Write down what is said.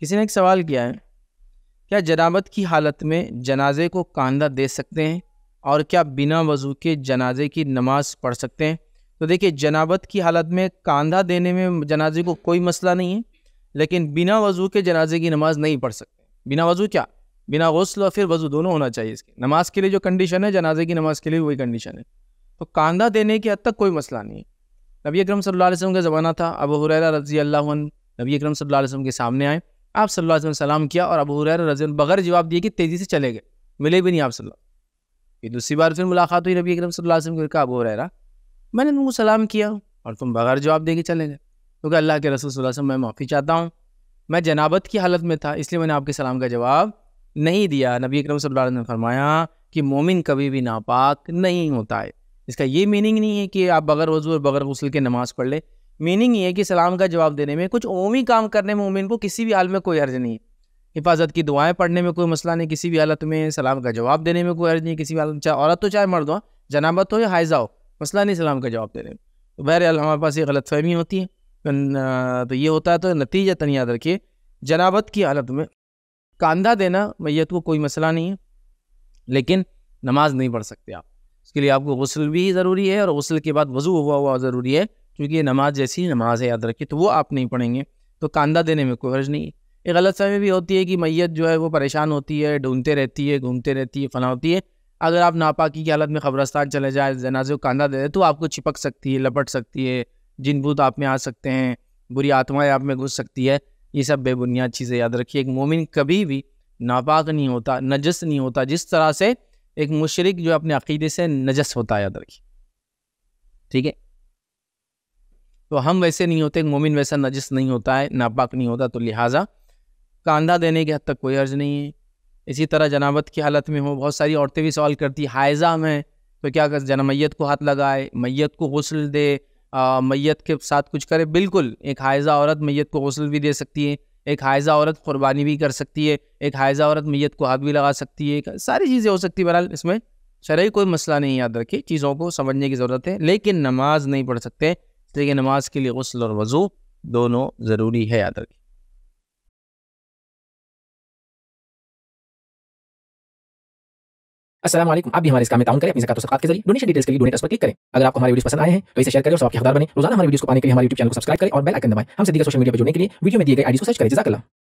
किसी ने एक सवाल किया है, क्या जनाबत की हालत में जनाजे को कांधा दे सकते हैं और क्या बिना वज़ू के जनाजे की नमाज पढ़ सकते हैं? तो देखिए, जनाबत की हालत में कांधा देने में जनाजे को कोई मसला नहीं है, लेकिन बिना वज़ू के जनाजे की नमाज नहीं पढ़ सकते। बिना वज़ू क्या, बिना गुस्ल और फिर वज़ू दोनों होना चाहिए इसके। नमाज के लिए जो कंडीशन है, जनाजे की नमाज के लिए वही कंडीशन है। तो कांधा देने की हद तक कोई मसला नहीं है। नबी अकरम सल्लल्लाहु अलैहि वसल्लम का ज़माना था, अबू हुरैरा रज़ी अल्लाहु अन्हु नबी अकरम सल्लल्लाहु अलैहि वसल्लम के सामने आए, आप सल्लल्लाहु अलैहि वसल्लम सलाम किया और अबू हुरैरा रज़ी अल्लाहु बगैर जवाब दिए कि तेज़ी से चले गए, मिले भी नहीं आप सल्लल्लाहु। फिर दूसरी बार फिर मुलाकात हुई नबी अकरम सल्लल्लाहु अलैहि वसल्लम, कहा अबू हुरैरा मैंने तुमको सलाम किया और तुम बगैर जवाब दे के चले गए। तो क्या अल्लाह के रसूल सल्लल्लाहु अलैहि वसल्लम, मैं माफ़ी चाहता हूँ, मैं जनाबत की हालत में था इसलिए मैंने आपके सलाम का जवाब नहीं दिया। नबी अकरम सल्लल्लाहु अलैहि वसल्लम ने फरमाया कि मोमिन कभी भी नापाक नहीं होता है। इसका ये मीनिंग नहीं है कि आप बगैर वज़ू और बगैर गुस्ल के नमाज़ पढ़ ले। मीनिंग ये है कि सलाम का जवाब देने में, कुछ उमूमी काम करने में मोमिन को किसी भी हाल में कोई हर्ज नहीं है। हिफाजत की दुआएं पढ़ने में कोई मसला नहीं किसी भी हालत में, सलाम का जवाब देने में कोई हर्ज नहीं किसी भी हालत में, चाहे औरत हो चाहे मर्द हो, जनाबत हो या हाइजा हो, मसला नहीं सलाम का जवाब देने में। तो बहरहाल हमारे पास ये गलतफहमी होती है, तो ये होता है। तो नतीजतन याद रखिए, जनाबत की हालत में कांधा देना मैयत को कोई मसला नहीं है, लेकिन नमाज नहीं पढ़ सकते आप। इसके लिए आपको गुस्ल भी ज़रूरी है और गुस्ल के बाद वज़ू हुआ ज़रूरी है, क्योंकि ये नमाज जैसी नमाज है, याद रखिए। तो वो आप नहीं पढ़ेंगे, तो कांधा देने में कोई हर्ज नहीं है। एक गलतफहमी भी होती है कि मैयत जो है वो परेशान होती है, ढूंढते रहती है, घूमते रहती है, फना होती है। अगर आप नापाकी की हालत में कब्रस्तान चले जाए, जनाजे को कांधा दे दे, तो आपको चिपक सकती है, लपट सकती है, जिन भूत आप में आ सकते हैं, बुरी आत्माएं आप में घुस सकती है। ये सब बेबुनियाद चीज़ें, याद रखिए। एक मोमिन कभी भी नापाक नहीं होता, नजस नहीं होता, जिस तरह से एक मुशरिक जो अपने अकीदे से नजस होता है, याद रखिए, ठीक है। तो हम वैसे नहीं होते, एक मोमिन वैसा नजस नहीं होता है, नापाक नहीं होता, तो लिहाजा कांधा देने की हद तक कोई अर्ज नहीं है। इसी तरह जनाबत की हालत में हो, बहुत सारी औरतें भी सवाल करती है हाइजा में, तो क्या कर जना मैयत को हाथ लगाए, मैयत को गुस्ल दे, मैयत के साथ कुछ करे। बिल्कुल, एक हाइजा औरत मैयत को गुस्ल भी दे सकती है, एक हाइजा औरत कुर्बानी भी कर सकती है, एक हाइजा औरत मैयत को हाथ भी लगा सकती है, सारी चीज़ें हो सकती है। बहरहाल इसमें शरई कोई मसला नहीं, याद रखिए, चीज़ों को समझने की ज़रूरत है, लेकिन नमाज नहीं पढ़ सकते। इसलिए नमाज के लिए गुस्ल और वज़ू दोनों ज़रूरी है, याद रखिए। अस्सलाम वालेकुम। आप भी हमारे इस काम में ताउन करें अपनी ज़कात और सदक़ात के ज़रिए। डोनेशन डिटेल्स के लिए डोनेट अस पर क्लिक करें। अगर आपको हमारे वीडियोस पसंद आए हैं तो इसे शेयर करें और सबके हकदार बनें। रोज़ाना हमारे वीडियोस को पाने के लिए हमारे यूट्यूब चैनल को सब्सक्राइब करें और बेल आइकन दबाएं। हमसे दीगर सोशल मीडिया पर जुड़ने के लिए वीडियो में दिए गए आईडी को सर्च करें। जज़ाकल्लाह।